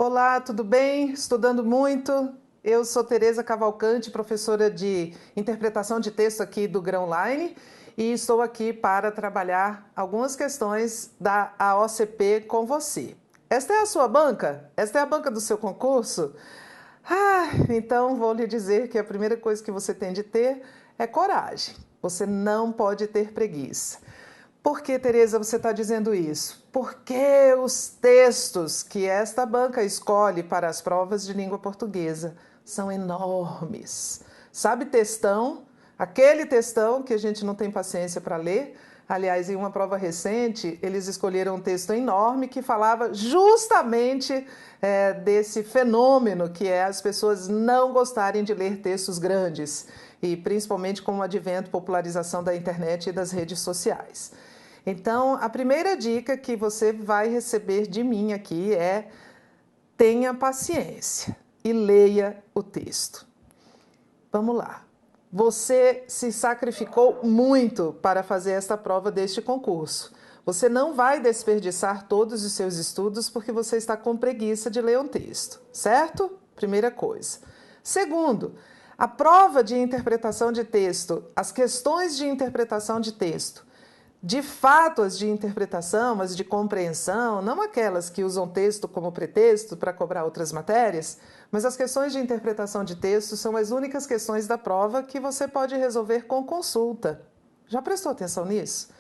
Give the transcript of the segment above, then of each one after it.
Olá, tudo bem? Estudando muito? Eu sou Tereza Cavalcante, professora de interpretação de texto aqui do Grão Online e estou aqui para trabalhar algumas questões da AOCP com você. Esta é a sua banca? Esta é a banca do seu concurso? Então vou lhe dizer que a primeira coisa que você tem de ter é coragem. Você não pode ter preguiça. Por que, Tereza, você está dizendo isso? Porque os textos que esta banca escolhe para as provas de língua portuguesa são enormes. Sabe textão? Aquele textão que a gente não tem paciência para ler. Aliás, em uma prova recente, eles escolheram um texto enorme que falava justamente desse fenômeno que é as pessoas não gostarem de ler textos grandes, e principalmente com o advento, popularização da internet e das redes sociais. Então, a primeira dica que você vai receber de mim aqui é: tenha paciência e leia o texto. Vamos lá. Você se sacrificou muito para fazer esta prova deste concurso. Você não vai desperdiçar todos os seus estudos porque você está com preguiça de ler um texto, certo? Primeira coisa. Segundo, a prova de interpretação de texto, as questões de interpretação de texto, de fato as de interpretação, as de compreensão, não aquelas que usam texto como pretexto para cobrar outras matérias, mas as questões de interpretação de texto são as únicas questões da prova que você pode resolver com consulta. Já prestou atenção nisso?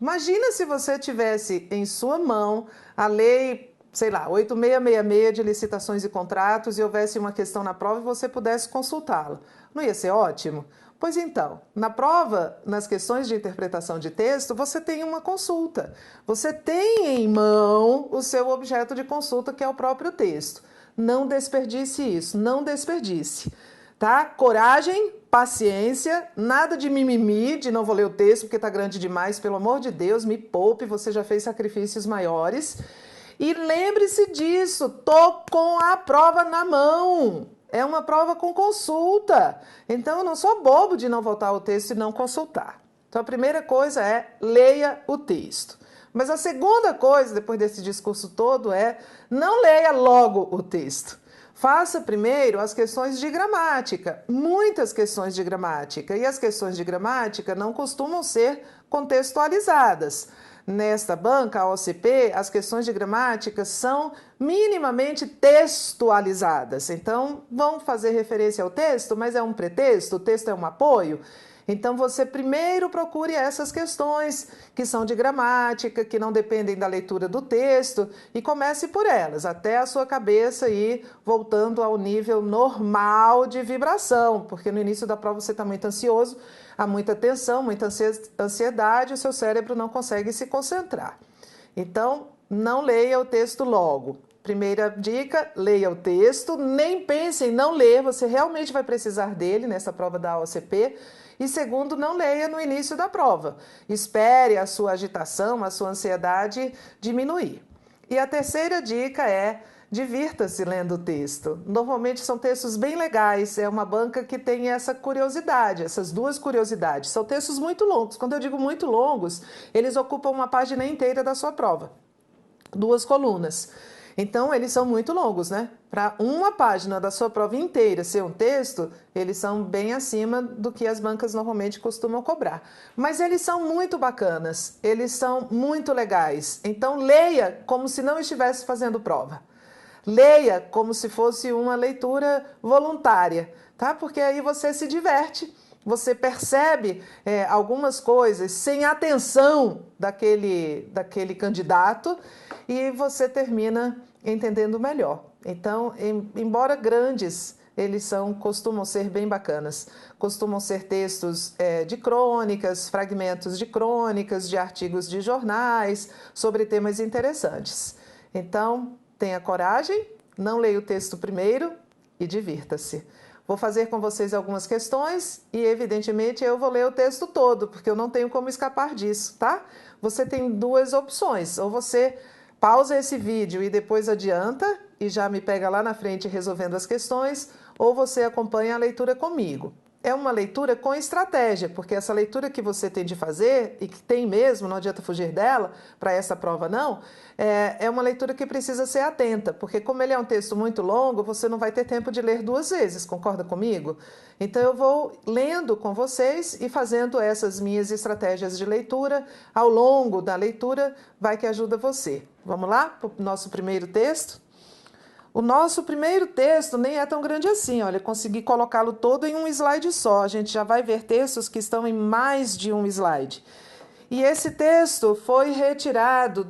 Imagina se você tivesse em sua mão a lei, sei lá, 8666 de licitações e contratos e houvesse uma questão na prova e você pudesse consultá-la. Não ia ser ótimo? Pois então, na prova, nas questões de interpretação de texto, você tem uma consulta. Você tem em mão o seu objeto de consulta, que é o próprio texto. Não desperdice isso, não desperdice. Tá? Coragem, paciência, nada de mimimi, de não vou ler o texto porque está grande demais, pelo amor de Deus, me poupe, você já fez sacrifícios maiores. E lembre-se disso, tô com a prova na mão. É uma prova com consulta. Então, eu não sou bobo de não voltar ao texto e não consultar. Então, a primeira coisa é: leia o texto. Mas a segunda coisa, depois desse discurso todo, é: não leia logo o texto. Faça primeiro as questões de gramática, muitas questões de gramática. E as questões de gramática não costumam ser contextualizadas. Nesta banca, a OCP, as questões de gramática são minimamente textualizadas. Então, vão fazer referência ao texto, mas é um pretexto, o texto é um apoio. Então, você primeiro procure essas questões que são de gramática, que não dependem da leitura do texto, e comece por elas, até a sua cabeça ir voltando ao nível normal de vibração, porque no início da prova você está muito ansioso, há muita tensão, muita ansiedade, o seu cérebro não consegue se concentrar. Então, não leia o texto logo. Primeira dica: leia o texto, nem pense em não ler, você realmente vai precisar dele nessa prova da OCP. E segundo, não leia no início da prova. Espere a sua agitação, a sua ansiedade diminuir. E a terceira dica é: divirta-se lendo o texto. Normalmente são textos bem legais, é uma banca que tem essa curiosidade, essas duas curiosidades. São textos muito longos. Quando eu digo muito longos, eles ocupam uma página inteira da sua prova. 2 colunas. Então, eles são muito longos, né? Para uma página da sua prova inteira ser um texto, eles são bem acima do que as bancas normalmente costumam cobrar. Mas eles são muito bacanas, eles são muito legais. Então, leia como se não estivesse fazendo prova. Leia como se fosse uma leitura voluntária, tá? Porque aí você se diverte. Você percebe algumas coisas sem atenção daquele candidato e você termina entendendo melhor. Então, embora grandes, eles costumam ser bem bacanas. Costumam ser textos de crônicas, fragmentos de crônicas, de artigos de jornais, sobre temas interessantes. Então, tenha coragem, não leia o texto primeiro e divirta-se. Vou fazer com vocês algumas questões e, evidentemente, eu vou ler o texto todo, porque eu não tenho como escapar disso, tá? Você tem 2 opções: ou você pausa esse vídeo e depois adianta e já me pega lá na frente resolvendo as questões, ou você acompanha a leitura comigo. é uma leitura com estratégia, porque essa leitura que você tem de fazer, e que tem mesmo, não adianta fugir dela, para essa prova não, é uma leitura que precisa ser atenta, porque como ele é um texto muito longo, você não vai ter tempo de ler duas vezes, concorda comigo? Então eu vou lendo com vocês e fazendo essas minhas estratégias de leitura ao longo da leitura, vai que ajuda você. Vamos lá para o nosso primeiro texto? O nosso primeiro texto nem é tão grande assim, olha, consegui colocá-lo todo em um slide só. A gente já vai ver textos que estão em mais de um slide. E esse texto foi retirado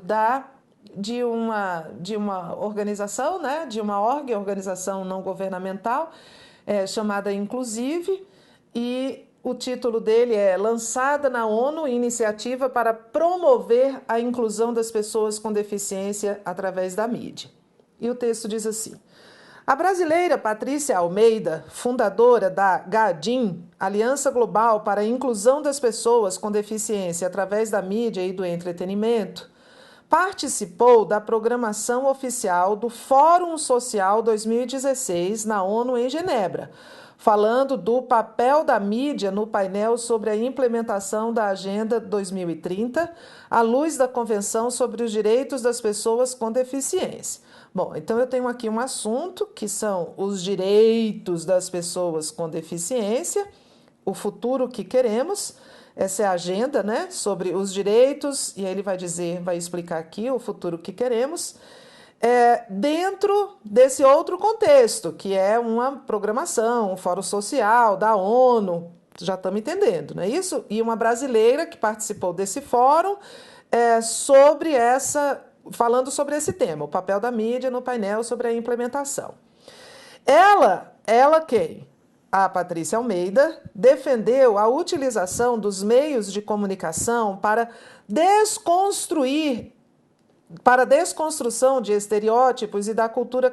de uma organização, né, de uma organização não governamental, chamada Inclusive, e o título dele é Lançada na ONU, Iniciativa para promover a inclusão das pessoas com deficiência através da mídia. E o texto diz assim: a brasileira Patrícia Almeida, fundadora da GADIM, Aliança Global para a Inclusão das Pessoas com Deficiência através da mídia e do entretenimento, participou da programação oficial do Fórum Social 2016 na ONU em Genebra, falando do papel da mídia no painel sobre a implementação da Agenda 2030, à luz da Convenção sobre os Direitos das Pessoas com Deficiência. Bom, então eu tenho aqui um assunto que são os direitos das pessoas com deficiência, o futuro que queremos, essa é a agenda, né, sobre os direitos, e aí ele vai explicar aqui o futuro que queremos, dentro desse outro contexto, que é uma programação, um fórum social da ONU, já estamos entendendo, não é isso? E uma brasileira que participou desse fórum falando sobre esse tema, o papel da mídia no painel sobre a implementação. Ela quem? A Patrícia Almeida defendeu a utilização dos meios de comunicação para a desconstrução de estereótipos e da cultura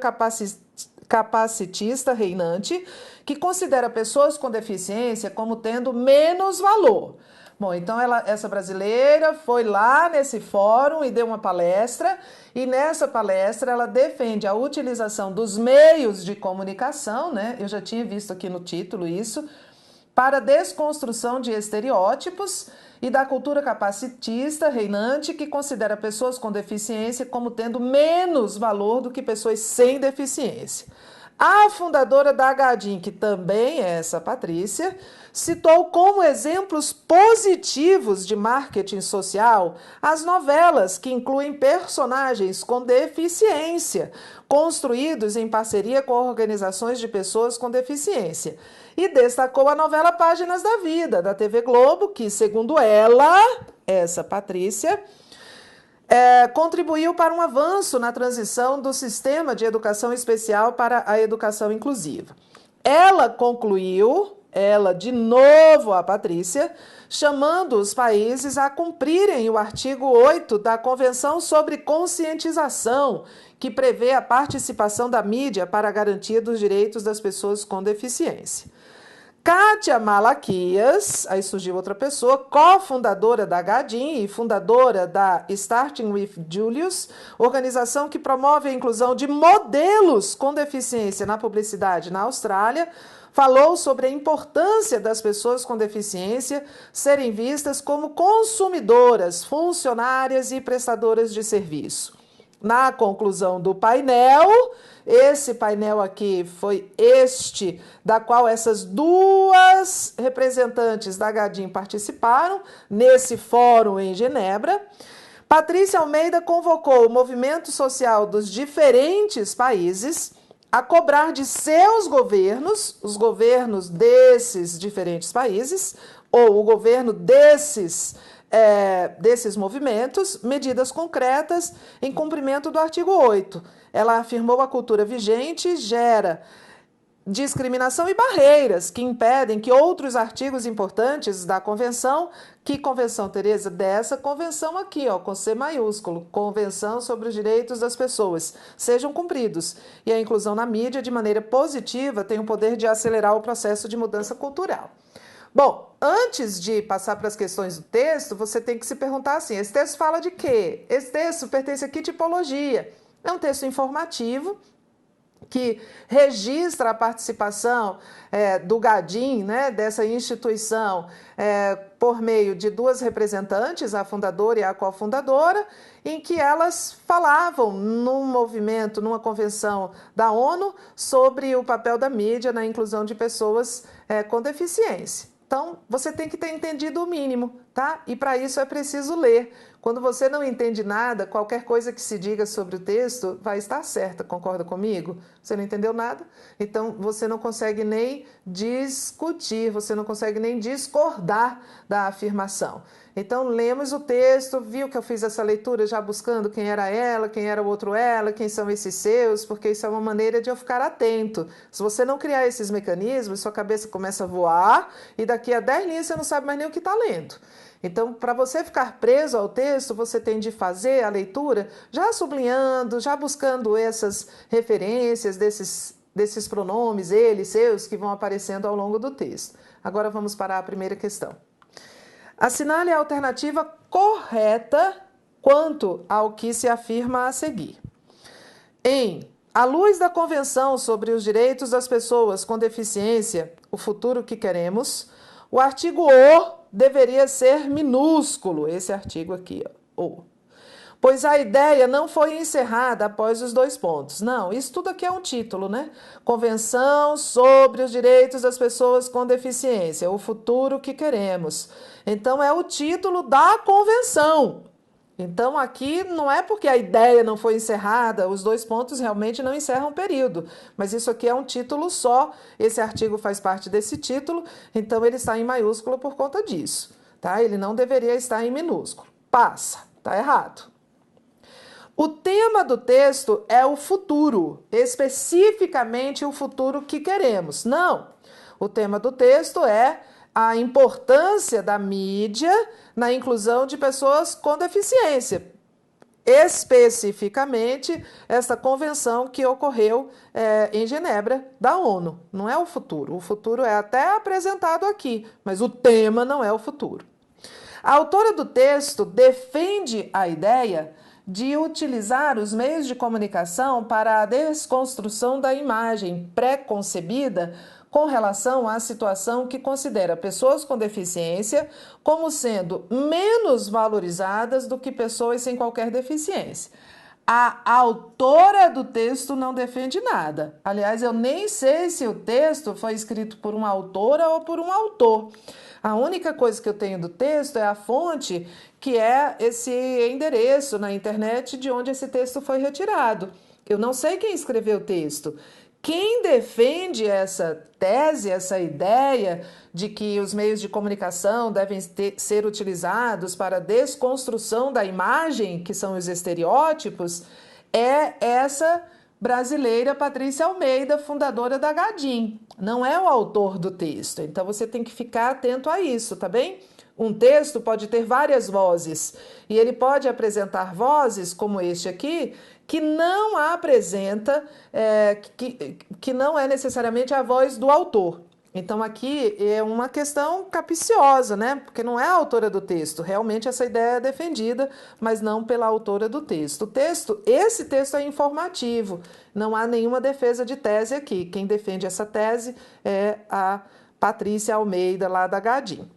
capacitista reinante, que considera pessoas com deficiência como tendo menos valor. Bom, então essa brasileira foi lá nesse fórum e deu uma palestra, e nessa palestra ela defende a utilização dos meios de comunicação, né? Eu já tinha visto aqui no título isso, para a desconstrução de estereótipos e da cultura capacitista reinante, que considera pessoas com deficiência como tendo menos valor do que pessoas sem deficiência. A fundadora da GADIM, que também é essa Patrícia, citou como exemplos positivos de marketing social as novelas que incluem personagens com deficiência, construídos em parceria com organizações de pessoas com deficiência. E destacou a novela Páginas da Vida, da TV Globo, que, segundo ela, essa Patrícia, contribuiu para um avanço na transição do sistema de educação especial para a educação inclusiva. Ela concluiu, de novo a Patrícia, chamando os países a cumprirem o artigo 8 da Convenção sobre Conscientização, que prevê a participação da mídia para a garantia dos direitos das pessoas com deficiência. Kátia Malaquias, aí surgiu outra pessoa, cofundadora da GADIM e fundadora da Starting with Julius, organização que promove a inclusão de modelos com deficiência na publicidade na Austrália, falou sobre a importância das pessoas com deficiência serem vistas como consumidoras, funcionárias e prestadoras de serviço. Na conclusão do painel, esse painel aqui foi da qual essas duas representantes da GADIM participaram, nesse fórum em Genebra. Patrícia Almeida convocou o movimento social dos diferentes países a cobrar de seus governos, os governos desses diferentes países, ou o governo desses movimentos, medidas concretas em cumprimento do artigo 8. Ela afirmou que a cultura vigente gera discriminação e barreiras que impedem que outros artigos importantes da convenção, que convenção, Tereza? Dessa convenção aqui, ó, com C maiúsculo, Convenção sobre os Direitos das Pessoas, sejam cumpridos. E a inclusão na mídia, de maneira positiva, tem o poder de acelerar o processo de mudança cultural. Bom, antes de passar para as questões do texto, você tem que se perguntar assim, esse texto fala de quê? Esse texto pertence a que tipologia? É um texto informativo, que registra a participação do GADIM, né, dessa instituição, por meio de duas representantes, a fundadora e a cofundadora, em que elas falavam num movimento, numa convenção da ONU, sobre o papel da mídia na inclusão de pessoas com deficiência. Então, você tem que ter entendido o mínimo, tá? E para isso é preciso ler. Quando você não entende nada, qualquer coisa que se diga sobre o texto vai estar certa, concorda comigo? Você não entendeu nada? Então, você não consegue nem discutir, você não consegue nem discordar da afirmação. Então, lemos o texto, viu que eu fiz essa leitura já buscando quem era ela, quem era o outro ela, quem são esses seus, porque isso é uma maneira de eu ficar atento. Se você não criar esses mecanismos, sua cabeça começa a voar e daqui a 10 linhas você não sabe mais nem o que está lendo. Então, para você ficar preso ao texto, você tem de fazer a leitura já sublinhando, já buscando essas referências desses pronomes, eles, seus, que vão aparecendo ao longo do texto. Agora vamos para a primeira questão. Assinale a alternativa correta quanto ao que se afirma a seguir. À luz da Convenção sobre os Direitos das Pessoas com Deficiência, o futuro que queremos, o artigo O deveria ser minúsculo, esse artigo aqui, O. Pois a ideia não foi encerrada após os 2 pontos. Não, isso tudo aqui é um título, né? Convenção sobre os Direitos das Pessoas com Deficiência, o futuro que queremos. Então, é o título da convenção. Então, aqui não é porque a ideia não foi encerrada, os 2 pontos realmente não encerram o período, mas isso aqui é um título só, esse artigo faz parte desse título, então ele está em maiúsculo por conta disso, tá? Ele não deveria estar em minúsculo. Passa, tá errado. O tema do texto é o futuro, especificamente o futuro que queremos. Não, o tema do texto é a importância da mídia na inclusão de pessoas com deficiência. Especificamente, essa convenção que ocorreu em Genebra, da ONU. Não é o futuro é até apresentado aqui, mas o tema não é o futuro. A autora do texto defende a ideia de utilizar os meios de comunicação para a desconstrução da imagem pré-concebida com relação à situação que considera pessoas com deficiência como sendo menos valorizadas do que pessoas sem qualquer deficiência. A autora do texto não defende nada. Aliás, eu nem sei se o texto foi escrito por uma autora ou por um autor. A única coisa que eu tenho do texto é a fonte, que é esse endereço na internet de onde esse texto foi retirado. Eu não sei quem escreveu o texto. Quem defende essa tese, essa ideia de que os meios de comunicação devem ser utilizados para a desconstrução da imagem, que são os estereótipos, é essa brasileira Patrícia Almeida, fundadora da GADIM. Não é o autor do texto, então você tem que ficar atento a isso, tá bem? Um texto pode ter várias vozes e ele pode apresentar vozes, como este aqui, que não apresenta, que não é necessariamente a voz do autor. Então, aqui é uma questão capciosa, né? Porque não é a autora do texto. Realmente essa ideia é defendida, mas não pela autora do texto. Esse texto é informativo. Não há nenhuma defesa de tese aqui. Quem defende essa tese é a Patrícia Almeida, lá da GADIM.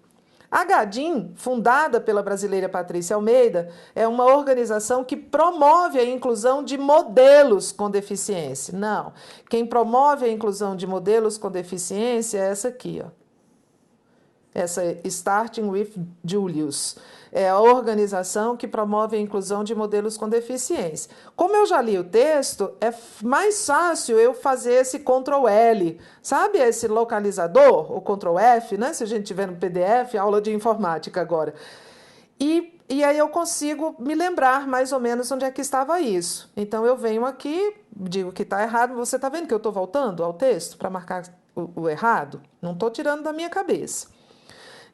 A GADIM, fundada pela brasileira Patrícia Almeida, é uma organização que promove a inclusão de modelos com deficiência. Não, quem promove a inclusão de modelos com deficiência é essa aqui, ó. Essa Starting with Julius. É a organização que promove a inclusão de modelos com deficiência. Como eu já li o texto, é mais fácil eu fazer esse Ctrl L. Sabe esse localizador, o Ctrl F, né? Se a gente tiver no PDF, aula de informática agora. E aí eu consigo me lembrar mais ou menos onde é que estava isso. Então eu venho aqui, digo que está errado. Você está vendo que eu estou voltando ao texto para marcar o errado? Não estou tirando da minha cabeça.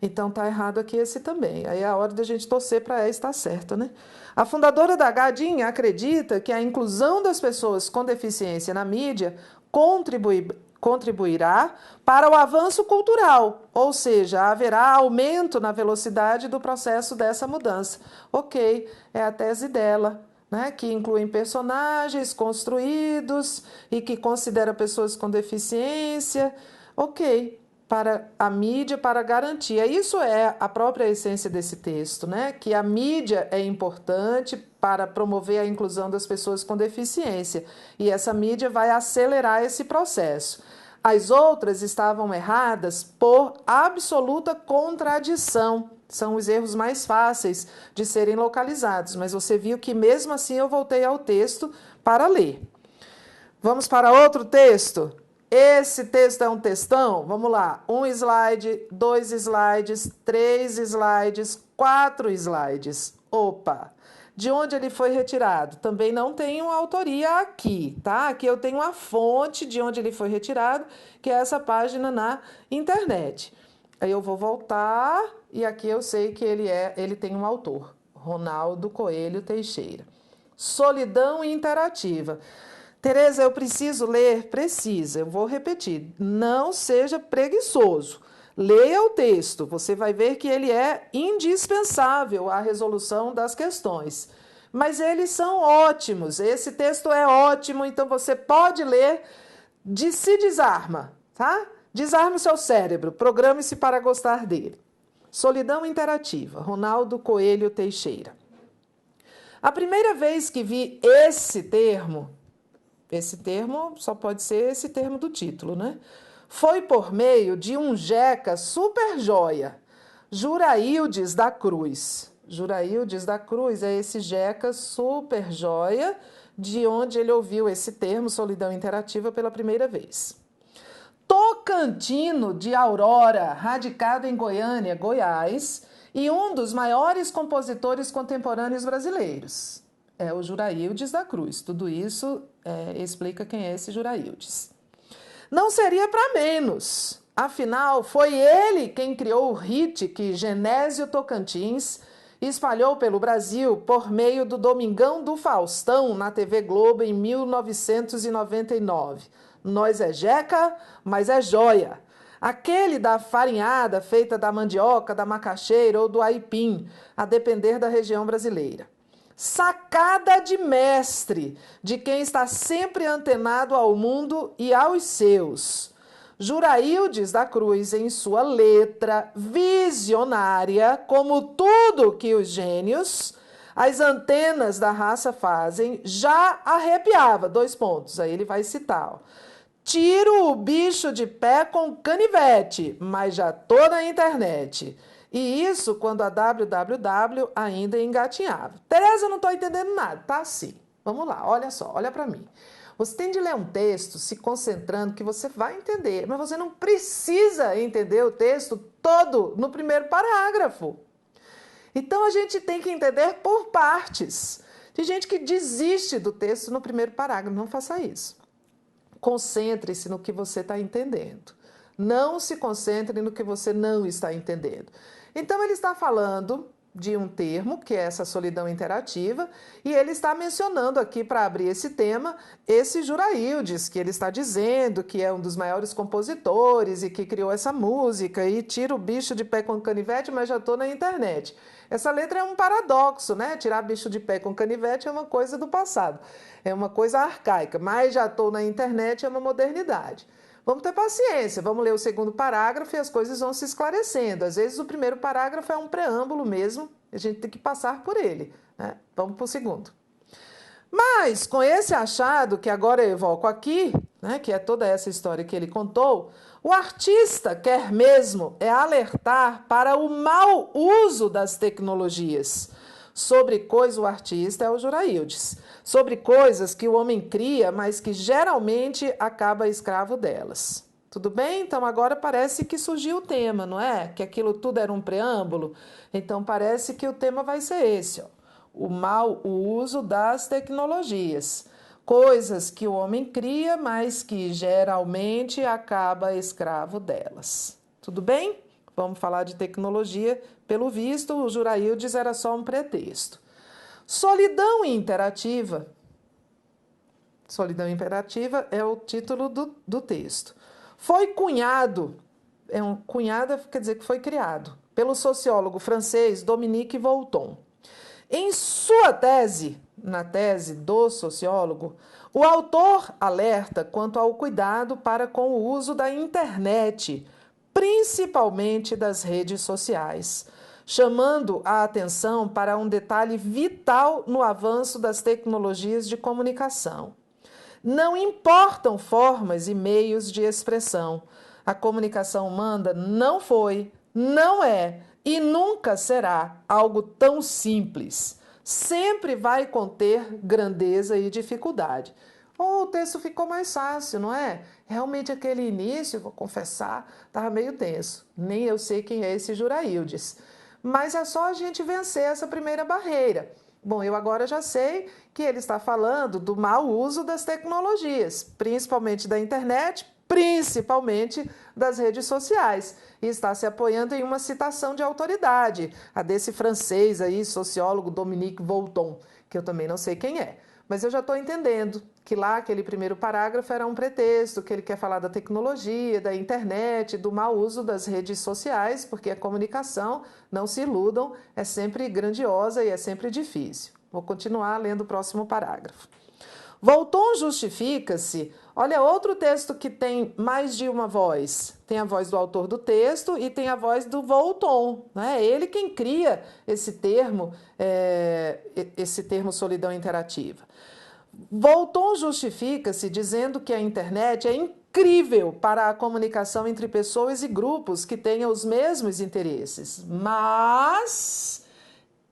Então, está errado aqui esse também. Aí é a hora da gente torcer para estar certo, né? A fundadora da GADIM acredita que a inclusão das pessoas com deficiência na mídia contribuirá para o avanço cultural, ou seja, haverá aumento na velocidade do processo dessa mudança. Ok, é a tese dela, né, que incluem personagens construídos e que considera pessoas com deficiência. Ok, para a mídia, para garantia. Isso é a própria essência desse texto, né? Que a mídia é importante para promover a inclusão das pessoas com deficiência. E essa mídia vai acelerar esse processo. As outras estavam erradas por absoluta contradição. São os erros mais fáceis de serem localizados, mas você viu que mesmo assim eu voltei ao texto para ler. Vamos para outro texto? Esse texto é um textão? Vamos lá. 1 slide, 2 slides, 3 slides, 4 slides. Opa! De onde ele foi retirado? Também não tenho autoria aqui, tá? Aqui eu tenho a fonte de onde ele foi retirado, que é essa página na internet. Aí eu vou voltar e aqui eu sei que ele tem um autor, Ronaldo Coelho Teixeira. Solidão interativa. Tereza, eu preciso ler? Precisa, eu vou repetir. Não seja preguiçoso. Leia o texto, você vai ver que ele é indispensável à resolução das questões. Mas eles são ótimos, esse texto é ótimo, então você pode ler, se desarma, tá? Desarme o seu cérebro, programe-se para gostar dele. Solidão interativa, Ronaldo Coelho Teixeira. A primeira vez que vi esse termo só pode ser esse termo do título, né? Foi por meio de um jeca super joia, Juraildes da Cruz. Juraildes da Cruz é esse jeca super joia, de onde ele ouviu esse termo, solidão interativa, pela primeira vez. Tocantino de Aurora, radicado em Goiânia, Goiás, e um dos maiores compositores contemporâneos brasileiros. É o Juraildes da Cruz. Tudo isso explica quem é esse Juraildes. Não seria para menos. Afinal, foi ele quem criou o hit que Genésio Tocantins espalhou pelo Brasil por meio do Domingão do Faustão na TV Globo em 1999. Nós é jeca, mas é joia. Aquele da farinhada feita da mandioca, da macaxeira ou do aipim, a depender da região brasileira. Sacada de mestre, de quem está sempre antenado ao mundo e aos seus. Juraildes da Cruz, em sua letra visionária, como tudo que os gênios, as antenas da raça fazem, já arrepiava. 2 pontos, aí ele vai citar. Ó. Tiro o bicho de pé com canivete, mas já tô na internet. E isso quando a www ainda engatinhava. Tereza, eu não estou entendendo nada. Tá sim. Vamos lá, olha só, olha para mim. Você tem de ler um texto se concentrando que você vai entender, mas você não precisa entender o texto todo no primeiro parágrafo. Então a gente tem que entender por partes. Tem gente que desiste do texto no primeiro parágrafo. Não faça isso. Concentre-se no que você está entendendo. Não se concentre no que você não está entendendo. Então, ele está falando de um termo, que é essa solidão interativa, e ele está mencionando aqui, para abrir esse tema, esse Juraildes, que ele está dizendo que é um dos maiores compositores e que criou essa música, e tira o bicho de pé com canivete, mas já estou na internet. Essa letra é um paradoxo, né? Tirar bicho de pé com canivete é uma coisa do passado, é uma coisa arcaica, mas já estou na internet é uma modernidade. Vamos ter paciência, vamos ler o segundo parágrafo e as coisas vão se esclarecendo. Às vezes o primeiro parágrafo é um preâmbulo mesmo, a gente tem que passar por ele, né? Vamos para o segundo. Mas, com esse achado que agora eu evoco aqui, né, que é toda essa história que ele contou, o artista quer mesmo alertar para o mau uso das tecnologias. Sobre coisas, o artista é o Juraildes. Sobre coisas que o homem cria, mas que geralmente acaba escravo delas. Tudo bem? Então agora parece que surgiu o tema, não é? Que aquilo tudo era um preâmbulo. Então parece que o tema vai ser esse, ó. O mau uso das tecnologias. Coisas que o homem cria, mas que geralmente acaba escravo delas. Tudo bem? Vamos falar de tecnologia. Pelo visto, o Juraildes era só um pretexto. Solidão interativa. Solidão interativa é o título do texto. Foi cunhado, cunhada quer dizer que foi criado, pelo sociólogo francês Dominique Volton. Em sua tese, na tese do sociólogo, o autor alerta quanto ao cuidado para com o uso da internet, principalmente das redes sociais, chamando a atenção para um detalhe vital no avanço das tecnologias de comunicação. Não importam formas e meios de expressão, a comunicação humana não foi, não é e nunca será algo tão simples. Sempre vai conter grandeza e dificuldade. O texto ficou mais fácil, não é? Realmente aquele início, vou confessar, estava meio tenso. Nem eu sei quem é esse Juraildes. Mas é só a gente vencer essa primeira barreira. Bom, eu agora já sei que ele está falando do mau uso das tecnologias, principalmente da internet, principalmente das redes sociais, e está se apoiando em uma citação de autoridade, a desse francês aí, sociólogo Dominique Volton, que eu também não sei quem é. Mas eu já estou entendendo que lá aquele primeiro parágrafo era um pretexto, que ele quer falar da tecnologia, da internet, do mau uso das redes sociais, porque a comunicação, não se iludam, é sempre grandiosa e é sempre difícil. Vou continuar lendo o próximo parágrafo. Volton justifica-se. Olha, outro texto que tem mais de uma voz. Tem a voz do autor do texto e tem a voz do Volton. É ele quem cria esse termo solidão interativa. Volton justifica-se dizendo que a internet é incrível para a comunicação entre pessoas e grupos que tenham os mesmos interesses. Mas,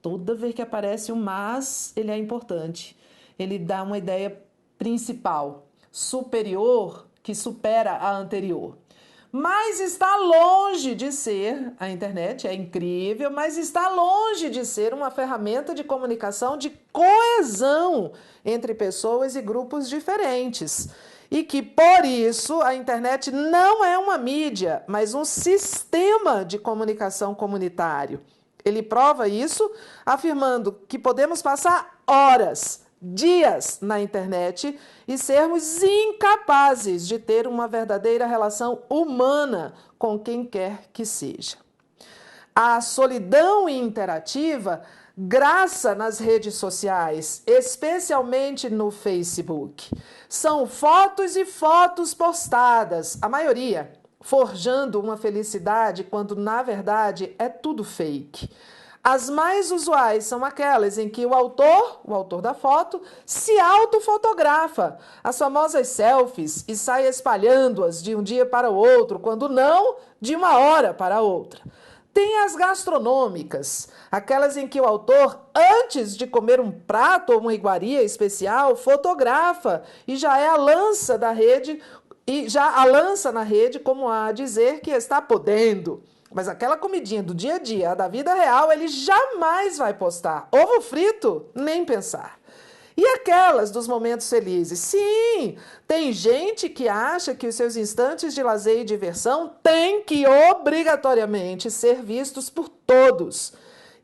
toda vez que aparece um mas, ele é importante. Ele dá uma ideia principal, superior, que supera a anterior. Mas está longe de ser, a internet é incrível, mas está longe de ser uma ferramenta de comunicação de coesão entre pessoas e grupos diferentes. E que, por isso, a internet não é uma mídia, mas um sistema de comunicação comunitário. Ele prova isso afirmando que podemos passar horas, dias na internet e sermos incapazes de ter uma verdadeira relação humana com quem quer que seja. A solidão interativa graça nas redes sociais, especialmente no Facebook. São fotos e fotos postadas, a maioria, forjando uma felicidade quando, na verdade, é tudo fake. As mais usuais são aquelas em que o autor da foto, se autofotografa, as famosas selfies, e sai espalhando-as de um dia para o outro, quando não, de uma hora para outra. Tem as gastronômicas, aquelas em que o autor, antes de comer um prato ou uma iguaria especial, fotografa e já lança na rede como a dizer que está podendo. Mas aquela comidinha do dia a dia, a da vida real, ele jamais vai postar. Ovo frito, nem pensar. E aquelas dos momentos felizes? Sim, tem gente que acha que os seus instantes de lazer e diversão têm que obrigatoriamente ser vistos por todos.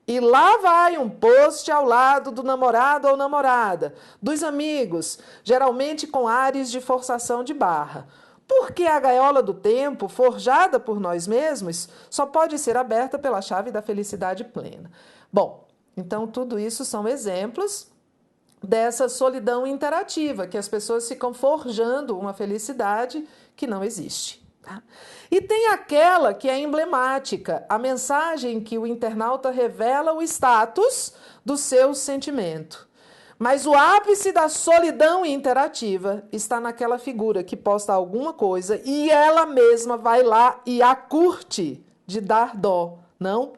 E lá vai um post ao lado do namorado ou namorada, dos amigos, geralmente com ares de forçação de barra. Porque a gaiola do tempo, forjada por nós mesmos, só pode ser aberta pela chave da felicidade plena. Bom, então tudo isso são exemplos dessa solidão interativa, que as pessoas ficam forjando uma felicidade que não existe. Tá? E tem aquela que é emblemática, a mensagem que o internauta revela o status do seu sentimento. Mas o ápice da solidão interativa está naquela figura que posta alguma coisa e ela mesma vai lá e a curte, de dar dó, não?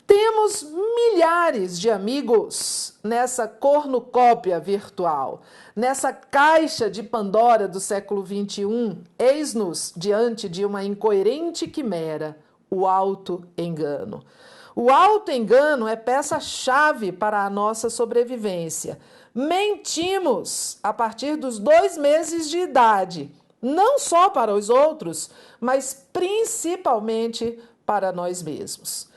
Temos milhares de amigos nessa cornucópia virtual, nessa caixa de Pandora do século XXI, eis-nos diante de uma incoerente quimera, o auto-engano. O auto-engano é peça-chave para a nossa sobrevivência. Mentimos a partir dos 2 meses de idade, não só para os outros, mas principalmente para nós mesmos.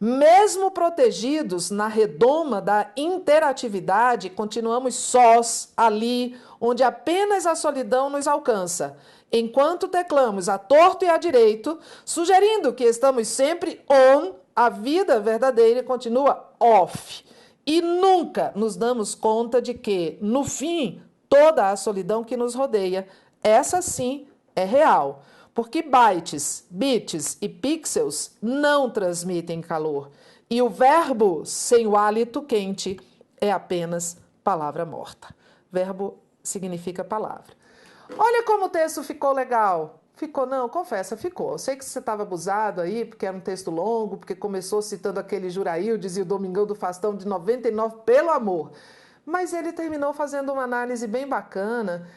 Mesmo protegidos na redoma da interatividade, continuamos sós ali, onde apenas a solidão nos alcança, enquanto teclamos a torto e a direito, sugerindo que estamos sempre on, a vida verdadeira continua off. E nunca nos damos conta de que, no fim, toda a solidão que nos rodeia, essa sim é real. Porque bytes, bits e pixels não transmitem calor. E o verbo sem o hálito quente é apenas palavra morta. Verbo significa palavra. Olha como o texto ficou legal. Ficou, não, confessa, ficou. Eu sei que você estava abusado aí, porque era um texto longo, porque começou citando aquele Juraildes e o Domingão do Faustão de 99, pelo amor. Mas ele terminou fazendo uma análise bem bacana,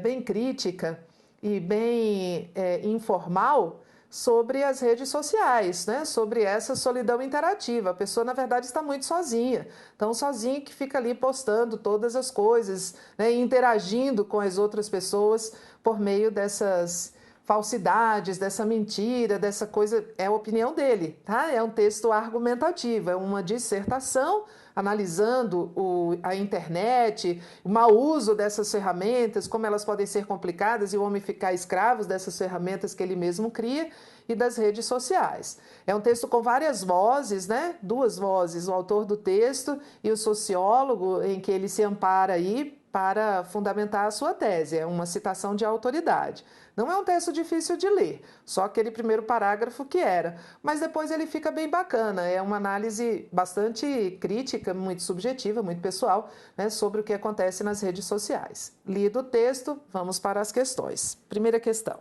bem crítica e bem informal sobre as redes sociais, né? Sobre essa solidão interativa. A pessoa, na verdade, está muito sozinha. Tão sozinha que fica ali postando todas as coisas, né? Interagindo com as outras pessoas por meio dessas falsidades, dessa mentira, dessa coisa. É a opinião dele, tá? É um texto argumentativo, é uma dissertação analisando a internet, o mau uso dessas ferramentas, como elas podem ser complicadas e o homem ficar escravo dessas ferramentas que ele mesmo cria e das redes sociais. É um texto com várias vozes, né? Duas vozes, o autor do texto e o sociólogo, em que ele se ampara aí para fundamentar a sua tese. É uma citação de autoridade. Não é um texto difícil de ler, só aquele primeiro parágrafo que era, mas depois ele fica bem bacana, é uma análise bastante crítica, muito subjetiva, muito pessoal, né, sobre o que acontece nas redes sociais. Lido o texto, vamos para as questões. Primeira questão.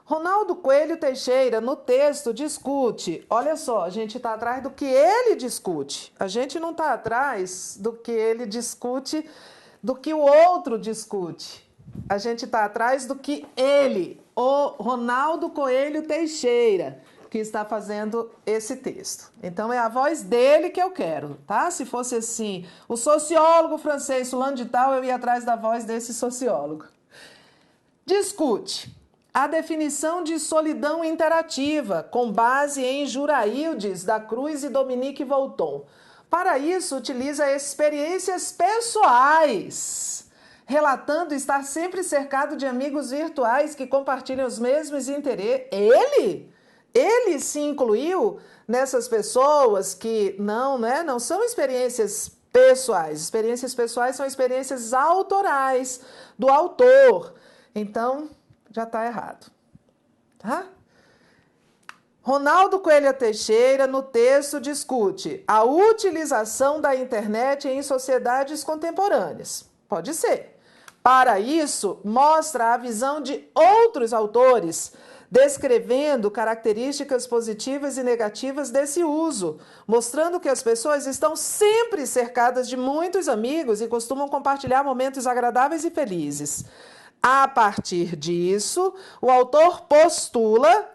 Ronaldo Coelho Teixeira, no texto, discute. Olha só, a gente está atrás do que ele discute. A gente não está atrás do que ele discute, do que o outro discute. A gente está atrás do que ele, o Ronaldo Coelho Teixeira, que está fazendo esse texto. Então, é a voz dele que eu quero, tá? Se fosse assim, o sociólogo francês fulano de tal, eu ia atrás da voz desse sociólogo. Discute a definição de solidão interativa, com base em Juraildes da Cruz e Dominique Volton. Para isso, utiliza experiências pessoais, relatando estar sempre cercado de amigos virtuais que compartilham os mesmos interesses. Ele se incluiu nessas pessoas que não são experiências pessoais. Experiências pessoais são experiências autorais do autor. Então, já está errado, tá? Ronaldo Coelho Teixeira, no texto, discute a utilização da internet em sociedades contemporâneas. Pode ser. Para isso, mostra a visão de outros autores, descrevendo características positivas e negativas desse uso, mostrando que as pessoas estão sempre cercadas de muitos amigos e costumam compartilhar momentos agradáveis e felizes. A partir disso, o autor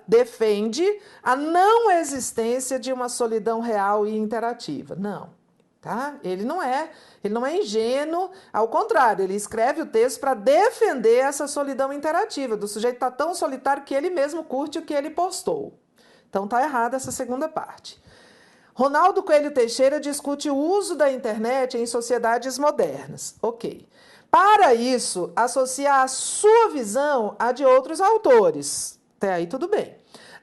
defende a não existência de uma solidão real e interativa. Não, tá? Ele não é ingênuo, ao contrário, ele escreve o texto para defender essa solidão interativa, do sujeito estar tão solitário que ele mesmo curte o que ele postou. Então tá errada essa segunda parte. Ronaldo Coelho Teixeira discute o uso da internet em sociedades modernas. Ok. Para isso, associa a sua visão à de outros autores. Até aí tudo bem.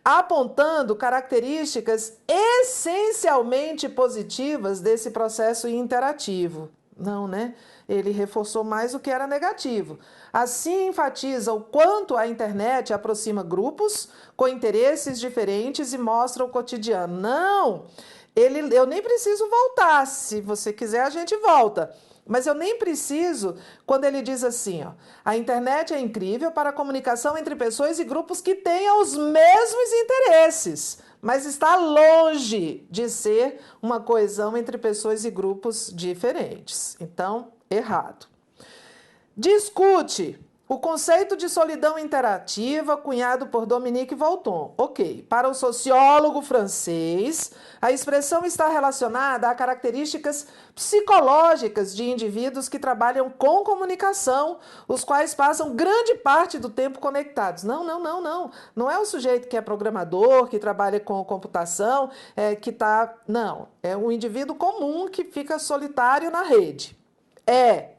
Apontando características essencialmente positivas desse processo interativo. Não, né? Ele reforçou mais o que era negativo. Assim, enfatiza o quanto a internet aproxima grupos com interesses diferentes e mostra o cotidiano. Não! Eu nem preciso voltar. Se você quiser, a gente volta. Mas eu nem preciso quando ele diz assim, ó, a internet é incrível para a comunicação entre pessoas e grupos que tenham os mesmos interesses, mas está longe de ser uma coesão entre pessoas e grupos diferentes. Então, errado. Discute o conceito de solidão interativa cunhado por Dominique Volton. Ok, para o sociólogo francês, a expressão está relacionada a características psicológicas de indivíduos que trabalham com comunicação, os quais passam grande parte do tempo conectados. Não. Não é o sujeito que é programador, que trabalha com computação, que está... Não, é um indivíduo comum que fica solitário na rede.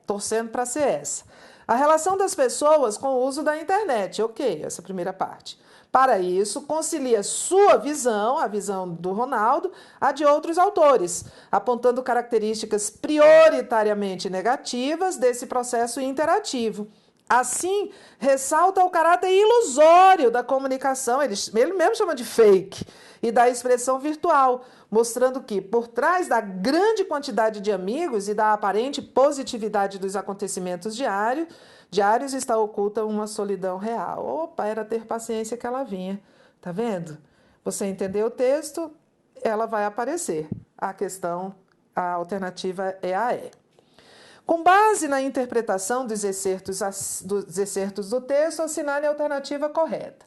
Torcendo para ser essa. A relação das pessoas com o uso da internet. Ok, essa primeira parte. Para isso, concilia sua visão, a visão do Ronaldo, a de outros autores, apontando características prioritariamente negativas desse processo interativo. Assim, ressalta o caráter ilusório da comunicação, ele mesmo chama de fake, e da expressão virtual, mostrando que, por trás da grande quantidade de amigos e da aparente positividade dos acontecimentos diários está oculta uma solidão real. Opa, era ter paciência que ela vinha. Tá vendo? Você entendeu o texto, ela vai aparecer. A alternativa é a E. Com base na interpretação dos excertos do texto, assinale a alternativa correta.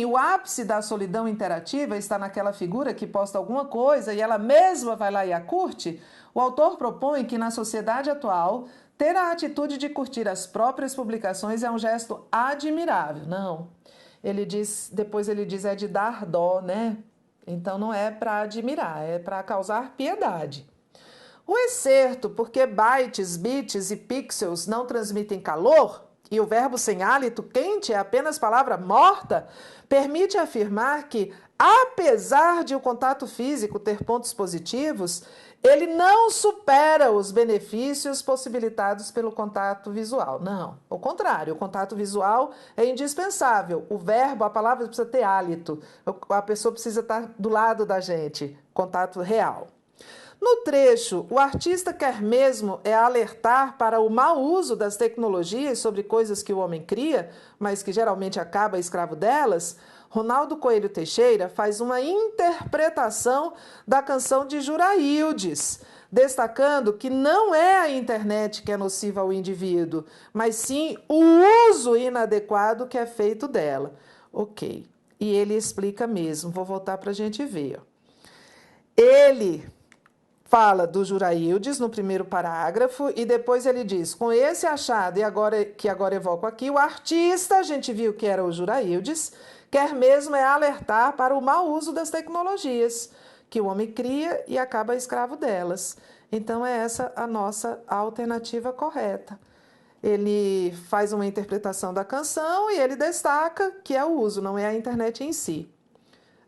O ápice da solidão interativa está naquela figura que posta alguma coisa e ela mesma vai lá e a curte. O autor propõe que na sociedade atual, ter a atitude de curtir as próprias publicações é um gesto admirável. Não. Depois ele diz é de dar dó, né? Então não é para admirar, é para causar piedade. O excerto, porque bytes, bits e pixels não transmitem calor, e o verbo sem hálito quente é apenas palavra morta, permite afirmar que, apesar de o contato físico ter pontos positivos, ele não supera os benefícios possibilitados pelo contato visual. Não, ao contrário, o contato visual é indispensável. O verbo, a palavra precisa ter hálito, a pessoa precisa estar do lado da gente, contato real. No trecho, o artista quer mesmo alertar para o mau uso das tecnologias sobre coisas que o homem cria, mas que geralmente acaba escravo delas. Ronaldo Coelho Teixeira faz uma interpretação da canção de Juraildes, destacando que não é a internet que é nociva ao indivíduo, mas sim o uso inadequado que é feito dela. Ok, e ele explica mesmo, vou voltar para a gente ver. Ele fala do Juraildes no primeiro parágrafo e depois ele diz, com esse achado, e agora evoco aqui, o artista, a gente viu que era o Juraildes, quer mesmo alertar para o mau uso das tecnologias, que o homem cria e acaba escravo delas. Então é essa a nossa alternativa correta. Ele faz uma interpretação da canção e ele destaca que é o uso, não é a internet em si.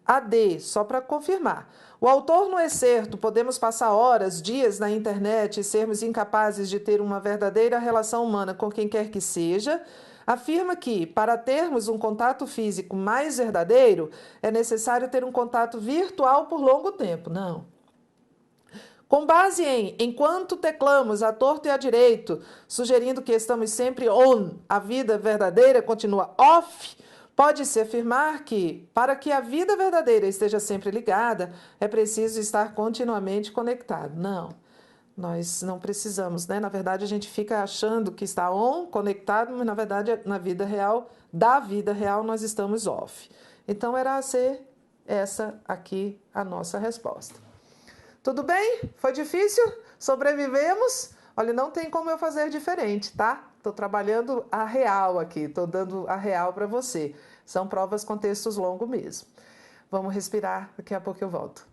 A D, só para confirmar. O autor no excerto, podemos passar horas, dias na internet e sermos incapazes de ter uma verdadeira relação humana com quem quer que seja, afirma que, para termos um contato físico mais verdadeiro, é necessário ter um contato virtual por longo tempo. Não. Com base enquanto teclamos à torto e à direito, sugerindo que estamos sempre on, a vida verdadeira continua off, pode-se afirmar que, para que a vida verdadeira esteja sempre ligada, é preciso estar continuamente conectado. Não, nós não precisamos, né? Na verdade, a gente fica achando que está on, conectado, mas na verdade, na vida real, nós estamos off. Então, era a ser essa aqui a nossa resposta. Tudo bem? Foi difícil? Sobrevivemos? Olha, não tem como eu fazer diferente, tá? Estou trabalhando a real aqui, estou dando a real para você. São provas com textos longos mesmo. Vamos respirar, daqui a pouco eu volto.